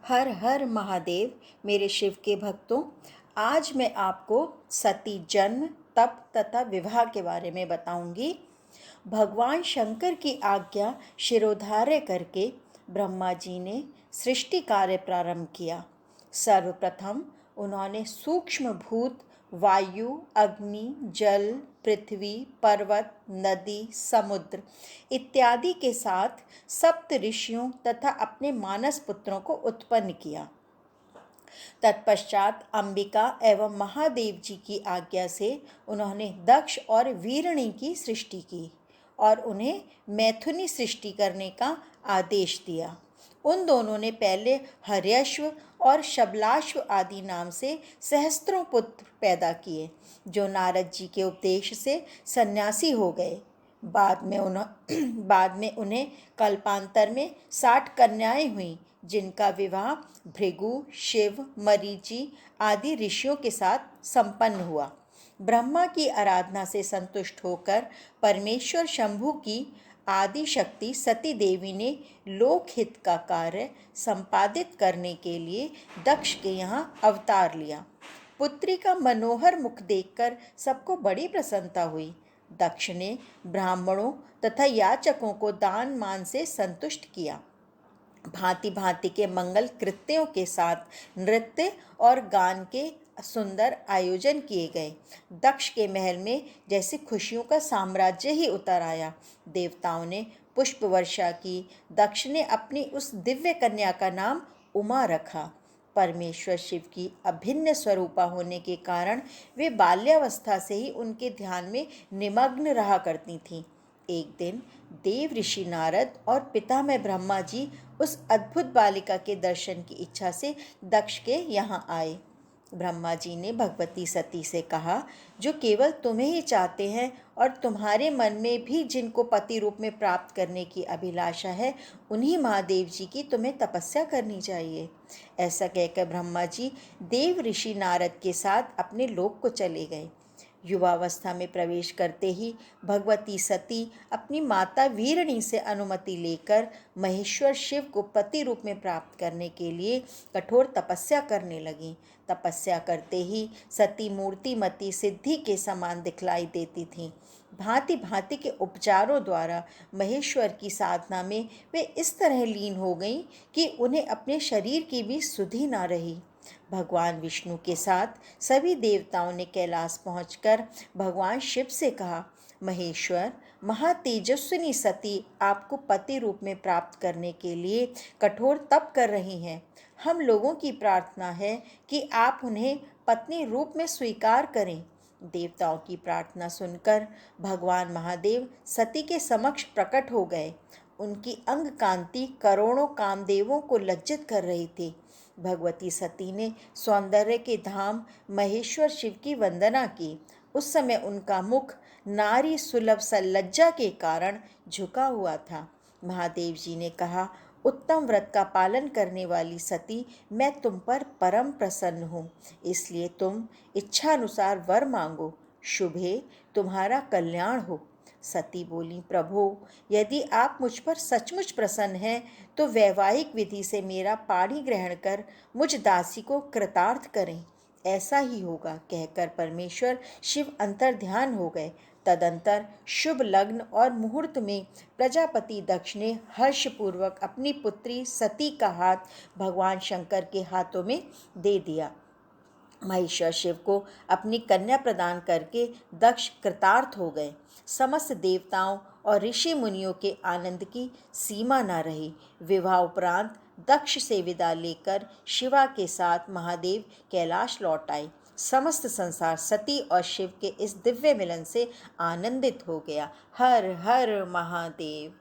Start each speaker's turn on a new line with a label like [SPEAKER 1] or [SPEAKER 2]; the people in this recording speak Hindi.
[SPEAKER 1] हर हर महादेव। मेरे शिव के भक्तों, आज मैं आपको सती जन्म, तप तथा विवाह के बारे में बताऊंगी। भगवान शंकर की आज्ञा शिरोधार्य करके ब्रह्मा जी ने सृष्टि कार्य प्रारंभ किया। सर्वप्रथम उन्होंने सूक्ष्म भूत वायु, अग्नि, जल, पृथ्वी, पर्वत, नदी, समुद्र इत्यादि के साथ सप्त ऋषियों तथा अपने मानस पुत्रों को उत्पन्न किया। तत्पश्चात अंबिका एवं महादेव जी की आज्ञा से उन्होंने दक्ष और वीरणी की सृष्टि की और उन्हें मैथुनी सृष्टि करने का आदेश दिया। उन दोनों ने पहले हर्यश्व और शबलाश्व आदि नाम से सहस्त्रों पुत्र पैदा किए, जो नारद जी के उपदेश से सन्यासी हो गए। बाद में उन्हें कल्पांतर में 60 कन्याएं हुईं, जिनका विवाह भृगु, शिव, मरीचि आदि ऋषियों के साथ संपन्न हुआ। ब्रह्मा की आराधना से संतुष्ट होकर परमेश्वर शंभु की आदि शक्ति सती देवी ने लोकहित का कार्य संपादित करने के लिए दक्ष के यहाँ अवतार लिया। पुत्री का मनोहर मुख देखकर सबको बड़ी प्रसन्नता हुई। दक्ष ने ब्राह्मणों तथा याचकों को दान मान से संतुष्ट किया। भांति भांति के मंगल कृत्यों के साथ नृत्य और गान के सुंदर आयोजन किए गए। दक्ष के महल में जैसे खुशियों का साम्राज्य ही उतर आया। देवताओं ने पुष्प वर्षा की। दक्ष ने अपनी उस दिव्य कन्या का नाम उमा रखा। परमेश्वर शिव की अभिन्न स्वरूपा होने के कारण वे बाल्यावस्था से ही उनके ध्यान में निमग्न रहा करती थीं। एक दिन देव ऋषि नारद और पितामह ब्रह्मा जी उस अद्भुत बालिका के दर्शन की इच्छा से दक्ष के यहाँ आए। ब्रह्मा जी ने भगवती सती से कहा, जो केवल तुम्हें ही चाहते हैं और तुम्हारे मन में भी जिनको पति रूप में प्राप्त करने की अभिलाषा है, उन्हीं महादेव जी की तुम्हें तपस्या करनी चाहिए। ऐसा कहकर ब्रह्मा जी देव ऋषि नारद के साथ अपने लोक को चले गए। युवावस्था में प्रवेश करते ही भगवती सती अपनी माता वीरणी से अनुमति लेकर महेश्वर शिव को पति रूप में प्राप्त करने के लिए कठोर तपस्या करने लगीं। तपस्या करते ही सती मूर्तिमती सिद्धि के समान दिखलाई देती थीं। भांति भांति के उपचारों द्वारा महेश्वर की साधना में वे इस तरह लीन हो गईं कि उन्हें अपने शरीर की भी सुधि न रही। भगवान विष्णु के साथ सभी देवताओं ने कैलाश पहुंचकर भगवान शिव से कहा, महेश्वर, महातेजस्विनी सती आपको पति रूप में प्राप्त करने के लिए कठोर तप कर रही हैं। हम लोगों की प्रार्थना है कि आप उन्हें पत्नी रूप में स्वीकार करें। देवताओं की प्रार्थना सुनकर भगवान महादेव सती के समक्ष प्रकट हो गए। उनकी अंग कांति करोड़ों कामदेवों को लज्जित कर रही थी। भगवती सती ने सौंदर्य के धाम महेश्वर शिव की वंदना की। उस समय उनका मुख नारी सुलभ सल्लज्जा के कारण झुका हुआ था। महादेव जी ने कहा, उत्तम व्रत का पालन करने वाली सती, मैं तुम पर परम प्रसन्न हूँ, इसलिए तुम इच्छानुसार वर मांगो। शुभे, तुम्हारा कल्याण हो। सती बोली, प्रभु, यदि आप मुझ पर सचमुच प्रसन्न हैं तो वैवाहिक विधि से मेरा पाणी ग्रहण कर मुझ दासी को कृतार्थ करें। ऐसा ही होगा, कहकर परमेश्वर शिव अंतर्ध्यान हो गए। तदंतर शुभ लग्न और मुहूर्त में प्रजापति दक्ष ने हर्षपूर्वक अपनी पुत्री सती का हाथ भगवान शंकर के हाथों में दे दिया। महेश्वर शिव को अपनी कन्या प्रदान करके दक्ष कृतार्थ हो गए। समस्त देवताओं और ऋषि मुनियों के आनंद की सीमा न रही। विवाह उपरांत दक्ष से विदा लेकर शिवा के साथ महादेव कैलाश लौट आए। समस्त संसार सती और शिव के इस दिव्य मिलन से आनंदित हो गया। हर हर महादेव।